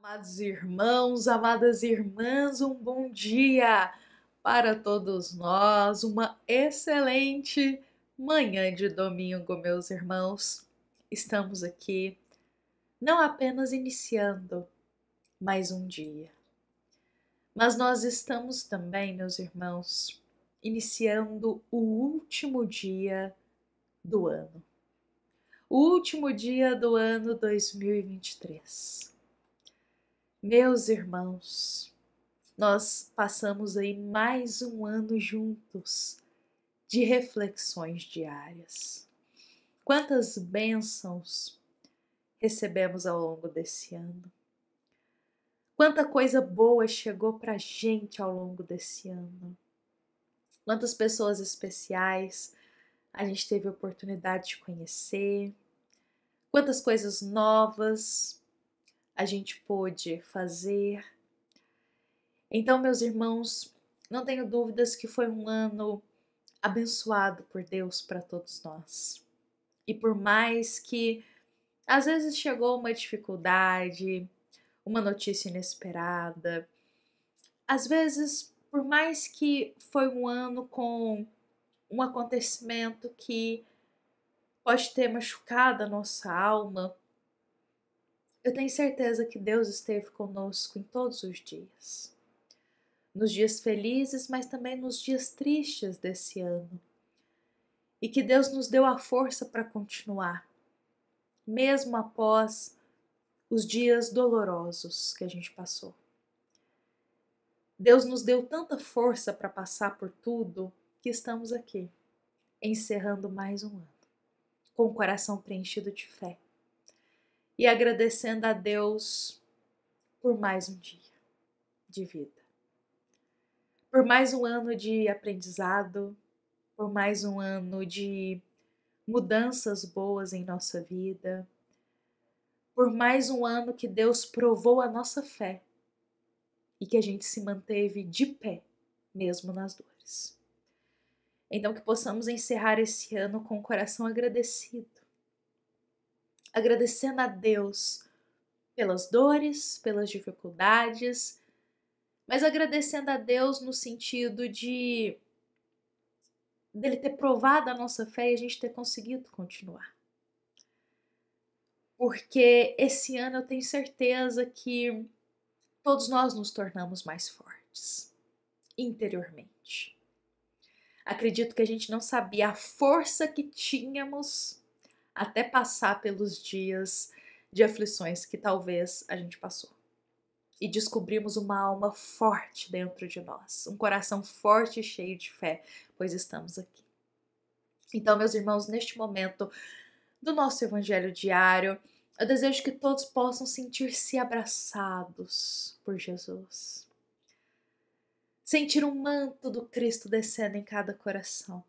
Amados irmãos, amadas irmãs, um bom dia para todos nós, uma excelente manhã de domingo, meus irmãos. Estamos aqui não apenas iniciando mais um dia, mas nós estamos também, meus irmãos, iniciando o último dia do ano. O último dia do ano 2023. Meus irmãos, nós passamos aí mais um ano juntos de reflexões diárias. Quantas bênçãos recebemos ao longo desse ano. Quanta coisa boa chegou pra gente ao longo desse ano. Quantas pessoas especiais a gente teve a oportunidade de conhecer. Quantas coisas novas a gente pôde fazer. Então, meus irmãos, não tenho dúvidas que foi um ano abençoado por Deus para todos nós. E por mais que às vezes chegou uma dificuldade, uma notícia inesperada, às vezes, por mais que foi um ano com um acontecimento que pode ter machucado a nossa alma, eu tenho certeza que Deus esteve conosco em todos os dias. Nos dias felizes, mas também nos dias tristes desse ano. E que Deus nos deu a força para continuar, mesmo após os dias dolorosos que a gente passou. Deus nos deu tanta força para passar por tudo que estamos aqui, encerrando mais um ano, com o coração preenchido de fé e agradecendo a Deus por mais um dia de vida. Por mais um ano de aprendizado, por mais um ano de mudanças boas em nossa vida, por mais um ano que Deus provou a nossa fé e que a gente se manteve de pé, mesmo nas dores. Então que possamos encerrar esse ano com o coração agradecido, agradecendo a Deus pelas dores, pelas dificuldades, mas agradecendo a Deus no sentido de dele ter provado a nossa fé e a gente ter conseguido continuar. Porque esse ano eu tenho certeza que todos nós nos tornamos mais fortes, interiormente. Acredito que a gente não sabia a força que tínhamos até passar pelos dias de aflições que talvez a gente passou. E descobrimos uma alma forte dentro de nós, um coração forte e cheio de fé, pois estamos aqui. Então, meus irmãos, neste momento do nosso evangelho diário, eu desejo que todos possam sentir-se abraçados por Jesus. Sentir um manto do Cristo descendo em cada coração.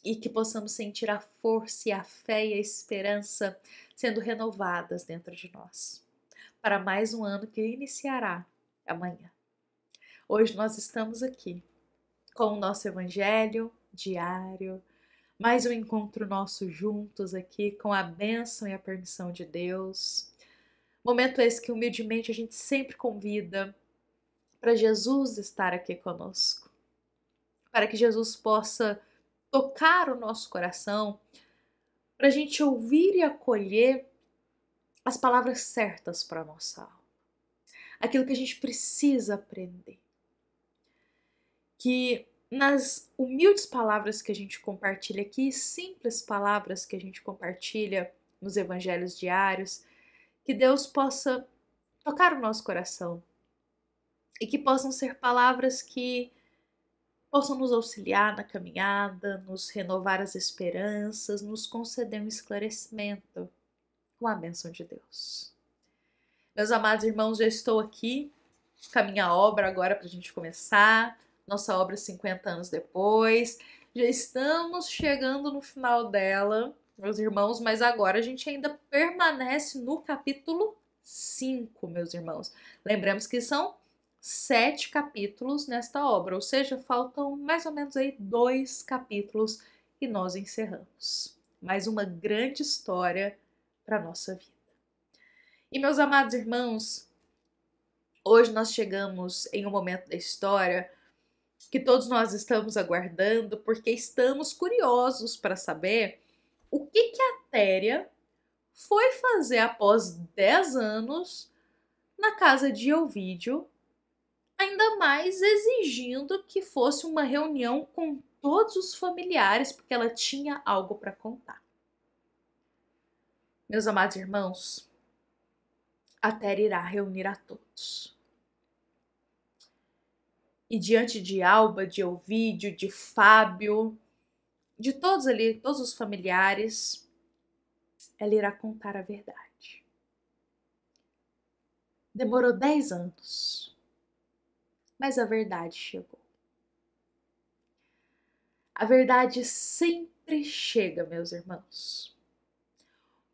E que possamos sentir a força e a fé e a esperança sendo renovadas dentro de nós. Para mais um ano que iniciará amanhã. Hoje nós estamos aqui com o nosso evangelho diário, mais um encontro nosso juntos aqui com a bênção e a permissão de Deus. Momento esse que humildemente a gente sempre convida para Jesus estar aqui conosco, para que Jesus possa tocar o nosso coração, para a gente ouvir e acolher as palavras certas para a nossa alma, aquilo que a gente precisa aprender. Que nas humildes palavras que a gente compartilha aqui, simples palavras que a gente compartilha nos evangelhos diários, que Deus possa tocar o nosso coração e que possam ser palavras que possam nos auxiliar na caminhada, nos renovar as esperanças, nos conceder um esclarecimento com a bênção de Deus. Meus amados irmãos, já estou aqui com a minha obra agora para a gente começar. Nossa obra 50 anos depois. Já estamos chegando no final dela, meus irmãos, mas agora a gente ainda permanece no capítulo 5, meus irmãos. Lembramos que são 7 capítulos nesta obra, ou seja, faltam mais ou menos aí 2 capítulos e nós encerramos. Mais uma grande história para a nossa vida. E meus amados irmãos, hoje nós chegamos em um momento da história que todos nós estamos aguardando, porque estamos curiosos para saber o que a Téria foi fazer após 10 anos na casa de Ovídio, ainda mais exigindo que fosse uma reunião com todos os familiares, porque ela tinha algo para contar. Meus amados irmãos, a Téria irá reunir a todos. E diante de Alba, de Ovídio, de Fábio, de todos ali, todos os familiares, ela irá contar a verdade. Demorou 10 anos, mas a verdade chegou. A verdade sempre chega, meus irmãos.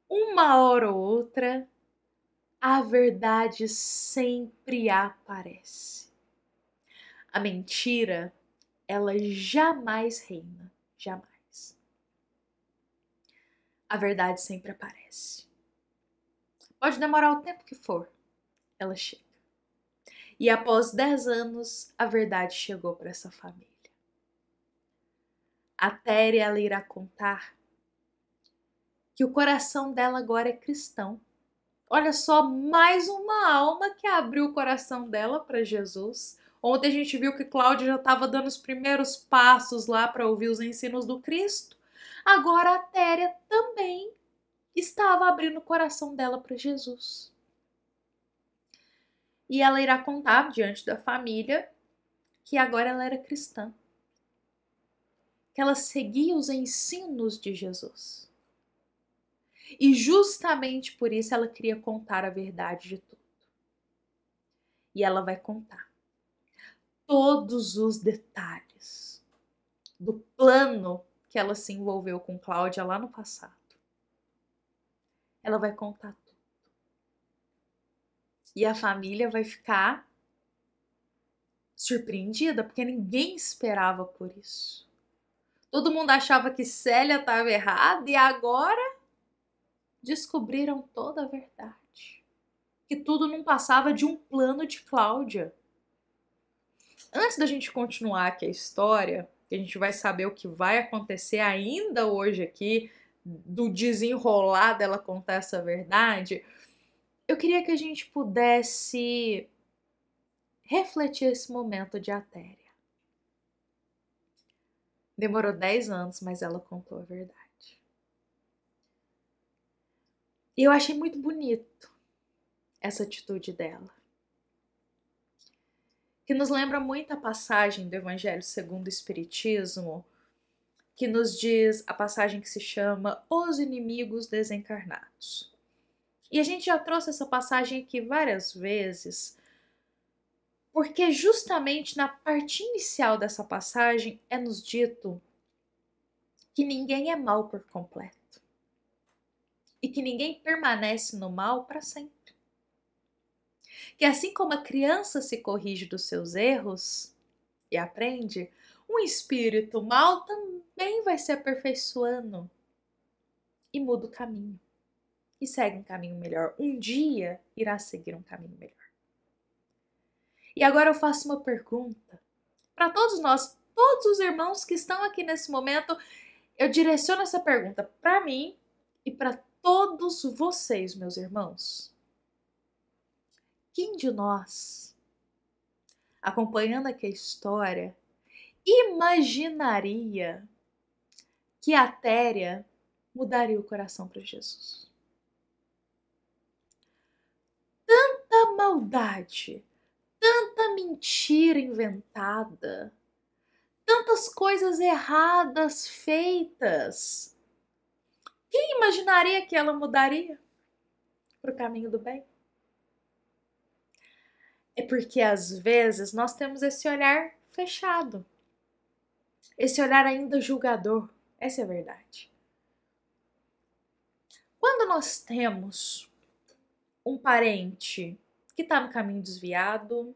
Uma hora ou outra, a verdade sempre aparece. A mentira, ela jamais reina, jamais. A verdade sempre aparece. Pode demorar o tempo que for, ela chega. E após 10 anos, a verdade chegou para essa família. A Téria, ela irá contar que o coração dela agora é cristão. Olha só, mais uma alma que abriu o coração dela para Jesus. Ontem a gente viu que Cláudia já estava dando os primeiros passos lá para ouvir os ensinos do Cristo. Agora a Téria também estava abrindo o coração dela para Jesus. E ela irá contar diante da família que agora ela era cristã. Que ela seguia os ensinos de Jesus. E justamente por isso ela queria contar a verdade de tudo. E ela vai contar todos os detalhes do plano que ela se envolveu com Cláudia lá no passado. Ela vai contar tudo. E a família vai ficar surpreendida, porque ninguém esperava por isso. Todo mundo achava que Célia estava errada e agora descobriram toda a verdade. Que tudo não passava de um plano de Cláudia. Antes da gente continuar aqui a história, que a gente vai saber o que vai acontecer ainda hoje aqui, do desenrolar dela contar essa verdade, eu queria que a gente pudesse refletir esse momento de Atéria. Demorou 10 anos, mas ela contou a verdade. E eu achei muito bonito essa atitude dela, que nos lembra muito a passagem do Evangelho segundo o Espiritismo, que nos diz a passagem que se chama Os Inimigos Desencarnados. E a gente já trouxe essa passagem aqui várias vezes, porque justamente na parte inicial dessa passagem é nos dito que ninguém é mal por completo e que ninguém permanece no mal para sempre. Que assim como a criança se corrige dos seus erros e aprende, um espírito mal também vai se aperfeiçoando e muda o caminho e segue um caminho melhor. Um dia irá seguir um caminho melhor. E agora eu faço uma pergunta para todos nós, todos os irmãos que estão aqui nesse momento. Eu direciono essa pergunta para mim e para todos vocês, meus irmãos. Quem de nós, acompanhando aqui a história, imaginaria que a Téria mudaria o coração para Jesus? Tanta maldade, tanta mentira inventada, tantas coisas erradas feitas. Quem imaginaria que ela mudaria para o caminho do bem? É porque às vezes nós temos esse olhar fechado, esse olhar ainda julgador. Essa é a verdade. Quando nós temos um parente que está no caminho desviado,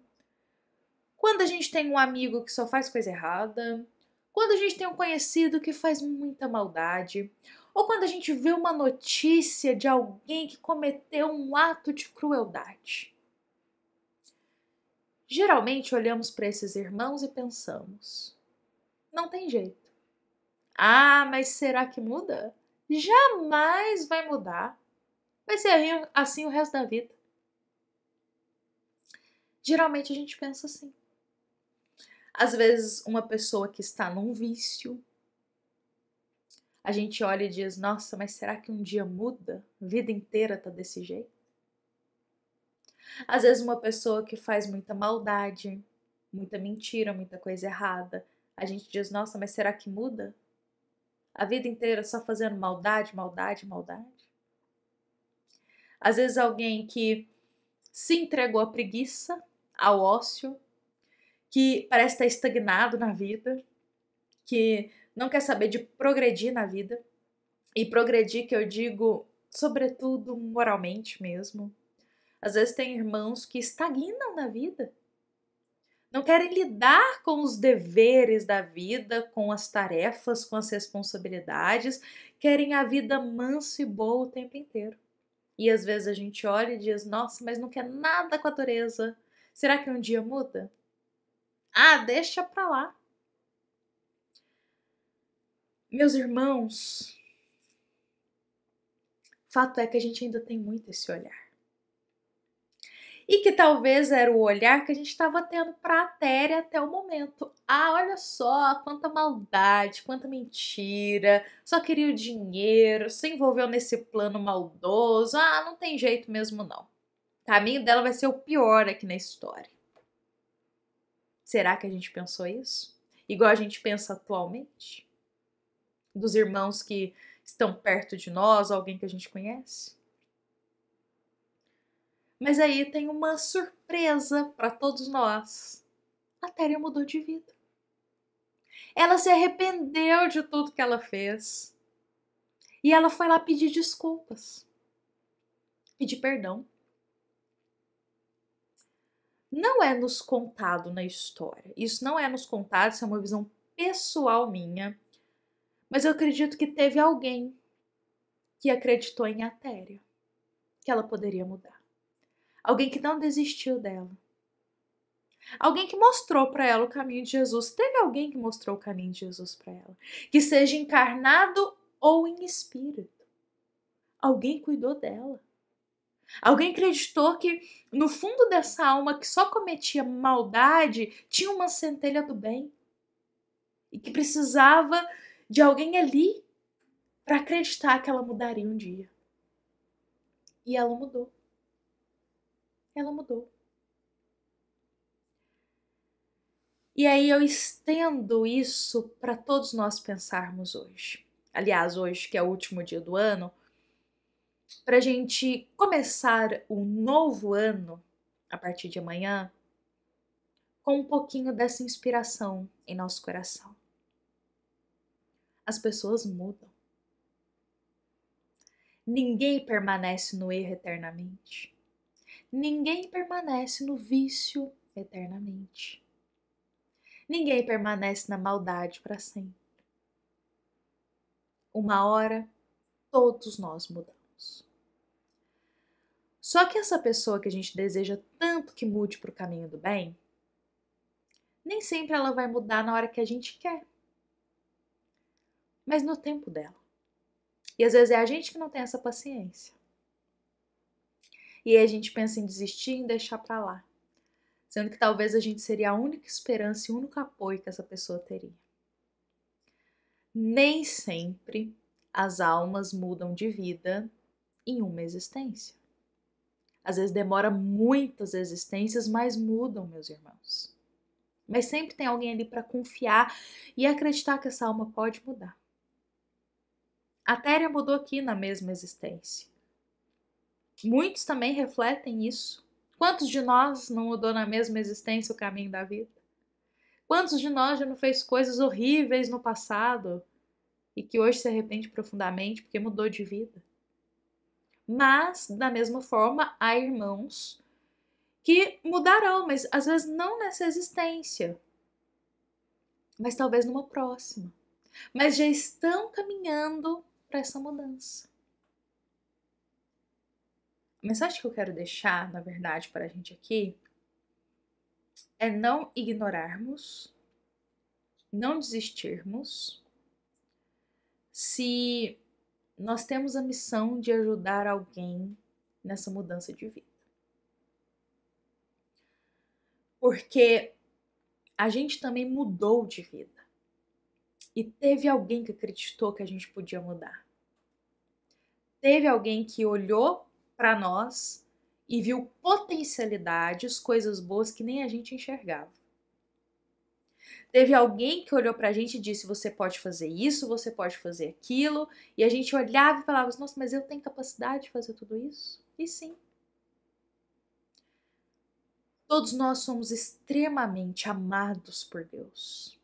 quando a gente tem um amigo que só faz coisa errada, quando a gente tem um conhecido que faz muita maldade, ou quando a gente vê uma notícia de alguém que cometeu um ato de crueldade. Geralmente olhamos para esses irmãos e pensamos: não tem jeito. Ah, mas será que muda? Jamais vai mudar. Vai ser assim o resto da vida. Geralmente a gente pensa assim. Às vezes, uma pessoa que está num vício, a gente olha e diz: nossa, mas será que um dia muda? A vida inteira tá desse jeito? Às vezes, uma pessoa que faz muita maldade, muita mentira, muita coisa errada, a gente diz: nossa, mas será que muda? A vida inteira só fazendo maldade, maldade, maldade? Às vezes, alguém que se entregou à preguiça, ao ócio, que parece estar estagnado na vida, que não quer saber de progredir na vida. E progredir, que eu digo, sobretudo moralmente mesmo. Às vezes tem irmãos que estagnam na vida. Não querem lidar com os deveres da vida, com as tarefas, com as responsabilidades. Querem a vida mansa e boa o tempo inteiro. E às vezes a gente olha e diz: nossa, mas não quer nada com a dureza. Será que um dia muda? Ah, deixa pra lá. Meus irmãos, fato é que a gente ainda tem muito esse olhar. E que talvez era o olhar que a gente estava tendo para a Téria até o momento. Ah, olha só, quanta maldade, quanta mentira, só queria o dinheiro, se envolveu nesse plano maldoso. Ah, não tem jeito mesmo não. O caminho dela vai ser o pior aqui na história. Será que a gente pensou isso? Igual a gente pensa atualmente? Dos irmãos que estão perto de nós, alguém que a gente conhece? Mas aí tem uma surpresa para todos nós. A Téria mudou de vida. Ela se arrependeu de tudo que ela fez. E ela foi lá pedir desculpas. Pedir perdão. Não é nos contado na história. Isso não é nos contado, isso é uma visão pessoal minha. Mas eu acredito que teve alguém que acreditou em Atéria, que ela poderia mudar. Alguém que não desistiu dela. Alguém que mostrou para ela o caminho de Jesus. Teve alguém que mostrou o caminho de Jesus para ela. Que seja encarnado ou em espírito. Alguém cuidou dela. Alguém acreditou que no fundo dessa alma que só cometia maldade tinha uma centelha do bem. E que precisava de alguém ali para acreditar que ela mudaria um dia. E ela mudou. Ela mudou. E aí eu estendo isso para todos nós pensarmos hoje. Aliás, hoje que é o último dia do ano, para a gente começar o novo ano, a partir de amanhã, com um pouquinho dessa inspiração em nosso coração. As pessoas mudam. Ninguém permanece no erro eternamente. Ninguém permanece no vício eternamente. Ninguém permanece na maldade para sempre. Uma hora, todos nós mudamos. Só que essa pessoa que a gente deseja tanto que mude para o caminho do bem, nem sempre ela vai mudar na hora que a gente quer, mas no tempo dela. E às vezes é a gente que não tem essa paciência. E aí a gente pensa em desistir e em deixar para lá, sendo que talvez a gente seria a única esperança e o único apoio que essa pessoa teria. Nem sempre as almas mudam de vida em uma existência. Às vezes demora muitas existências, mas mudam, meus irmãos. Mas sempre tem alguém ali para confiar e acreditar que essa alma pode mudar. A Téria mudou aqui na mesma existência. Muitos também refletem isso. Quantos de nós não mudou na mesma existência o caminho da vida? Quantos de nós já não fez coisas horríveis no passado e que hoje se arrepende profundamente porque mudou de vida? Mas, da mesma forma, há irmãos que mudarão, mas às vezes não nessa existência, mas talvez numa próxima. Mas já estão caminhando para essa mudança. A mensagem que eu quero deixar, na verdade, para a gente aqui é não ignorarmos, não desistirmos, se nós temos a missão de ajudar alguém nessa mudança de vida. Porque a gente também mudou de vida. E teve alguém que acreditou que a gente podia mudar. Teve alguém que olhou para nós e viu potencialidades, coisas boas que nem a gente enxergava. Teve alguém que olhou pra gente e disse: você pode fazer isso, você pode fazer aquilo. E a gente olhava e falava: nossa, mas eu tenho capacidade de fazer tudo isso? E sim. Todos nós somos extremamente amados por Deus.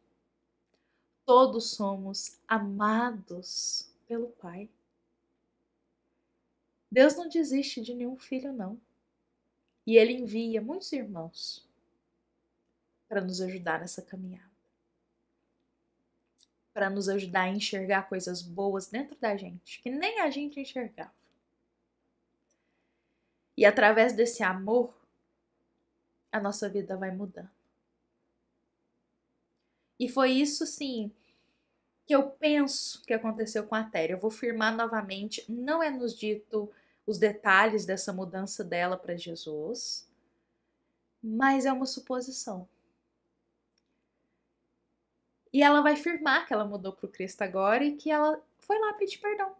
Todos somos amados pelo Pai. Deus não desiste de nenhum filho, não. E Ele envia muitos irmãos para nos ajudar nessa caminhada. Para nos ajudar a enxergar coisas boas dentro da gente, que nem a gente enxergava. E através desse amor, a nossa vida vai mudando. E foi isso, sim, que eu penso que aconteceu com a Téria. Eu vou firmar novamente, não é nos dito os detalhes dessa mudança dela para Jesus, mas é uma suposição. E ela vai firmar que ela mudou para o Cristo agora e que ela foi lá pedir perdão.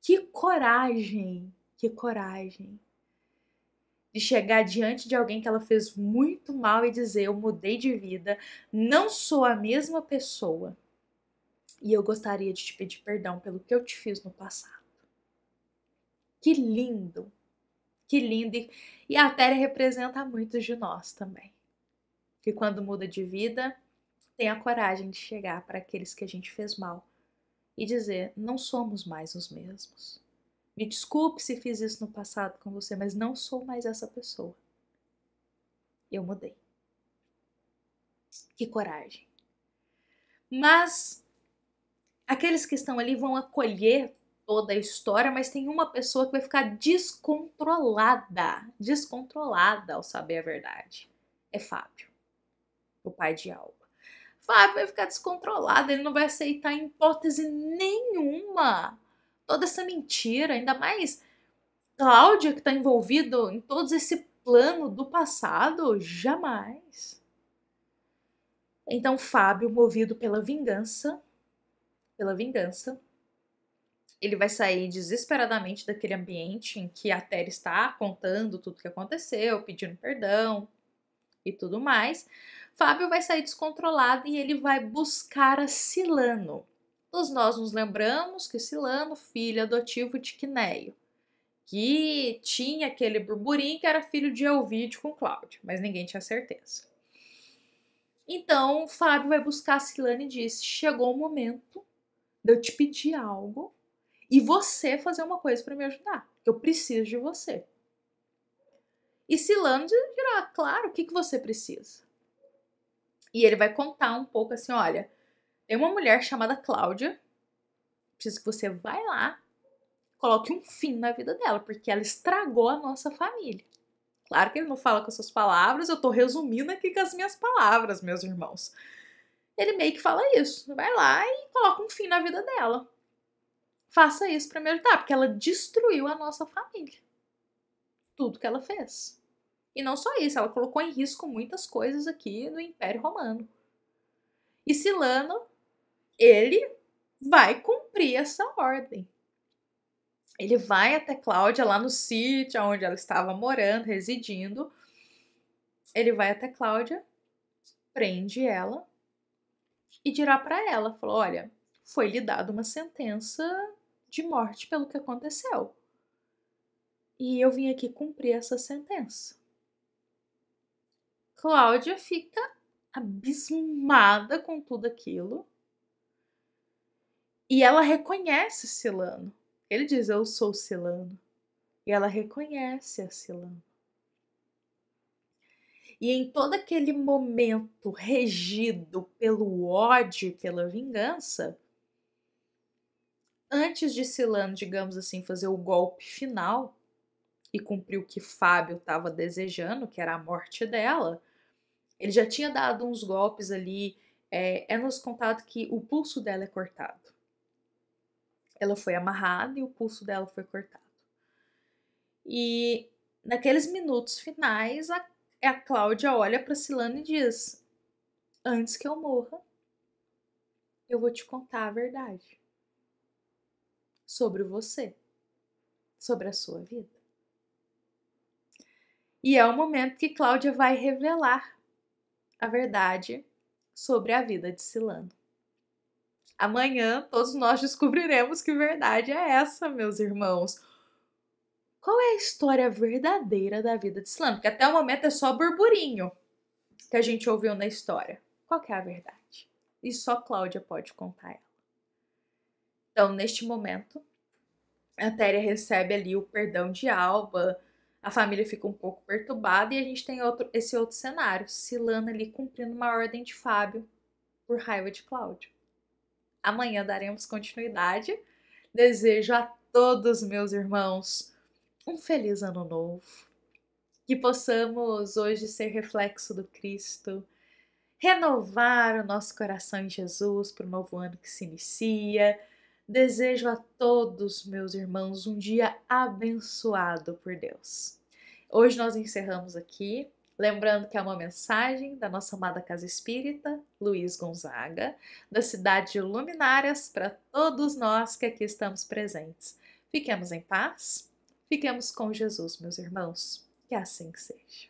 Que coragem, que coragem de chegar diante de alguém que ela fez muito mal e dizer: eu mudei de vida, não sou a mesma pessoa e eu gostaria de te pedir perdão pelo que eu te fiz no passado. Que lindo, que lindo. E a Téria representa muitos de nós também, que quando muda de vida, tem a coragem de chegar para aqueles que a gente fez mal e dizer: não somos mais os mesmos. Me desculpe se fiz isso no passado com você, mas não sou mais essa pessoa. Eu mudei. Que coragem. Mas aqueles que estão ali vão acolher toda a história, mas tem uma pessoa que vai ficar descontrolada ao saber a verdade. É Fábio, o pai de Alba. Fábio vai ficar descontrolado, ele não vai aceitar em hipótese nenhuma toda essa mentira, ainda mais Cláudia que está envolvido em todo esse plano do passado, jamais. Então Fábio, movido pela vingança, ele vai sair desesperadamente daquele ambiente em que a Téria está contando tudo o que aconteceu, pedindo perdão e tudo mais. Fábio vai sair descontrolado e ele vai buscar a Silano. Todos nós nos lembramos que Silano, filho adotivo de Quinéio, que tinha aquele burburinho que era filho de Elvídio com Cláudio, mas ninguém tinha certeza. Então, Fábio vai buscar a Silano e diz: chegou o momento de eu te pedir algo e você fazer uma coisa para me ajudar. Eu preciso de você. E Silano dirá: claro, o que você precisa? E ele vai contar um pouco assim: olha, tem uma mulher chamada Cláudia, preciso que você vá lá, coloque um fim na vida dela, porque ela estragou a nossa família. Claro que ele não fala com as suas palavras, eu tô resumindo aqui com as minhas palavras, meus irmãos. Ele meio que fala isso, vai lá e coloca um fim na vida dela. Faça isso para me ajudar, porque ela destruiu a nossa família. Tudo que ela fez. E não só isso, ela colocou em risco muitas coisas aqui no Império Romano. E Silano, ele vai cumprir essa ordem. Ele vai até Cláudia, lá no sítio onde ela estava morando, residindo. Ele vai até Cláudia, prende ela e dirá para ela, falou: olha, foi lhe dada uma sentença de morte pelo que aconteceu. E eu vim aqui cumprir essa sentença. Cláudia fica abismada com tudo aquilo. E ela reconhece Silano. Ele diz: eu sou Silano. E ela reconhece a Silano. E em todo aquele momento regido pelo ódio e pela vingança, Antes de Cilano, digamos assim, fazer o golpe final e cumprir o que Fábio estava desejando, que era a morte dela, ele já tinha dado uns golpes ali. É nos contado que o pulso dela é cortado. Ela foi amarrada e o pulso dela foi cortado. E naqueles minutos finais, a Cláudia olha para Cilano e diz: antes que eu morra, eu vou te contar a verdade sobre você, sobre a sua vida. E é o momento que Cláudia vai revelar a verdade sobre a vida de Cilano. Amanhã todos nós descobriremos que verdade é essa, meus irmãos. Qual é a história verdadeira da vida de Cilano? Porque até o momento é só burburinho que a gente ouviu na história. Qual que é a verdade? E só Cláudia pode contar ela. Então, neste momento, a Téria recebe ali o perdão de Alba, a família fica um pouco perturbada e a gente tem esse outro cenário, Cilano ali cumprindo uma ordem de Fábio por raiva de Cláudio. Amanhã daremos continuidade. Desejo a todos meus irmãos um feliz ano novo. Que possamos hoje ser reflexo do Cristo, renovar o nosso coração em Jesus para o novo ano que se inicia. Desejo a todos meus irmãos um dia abençoado por Deus. Hoje nós encerramos aqui, lembrando que é uma mensagem da nossa amada Casa Espírita, Luiz Gonzaga, da cidade de Luminárias, para todos nós que aqui estamos presentes. Fiquemos em paz, fiquemos com Jesus, meus irmãos, que assim seja.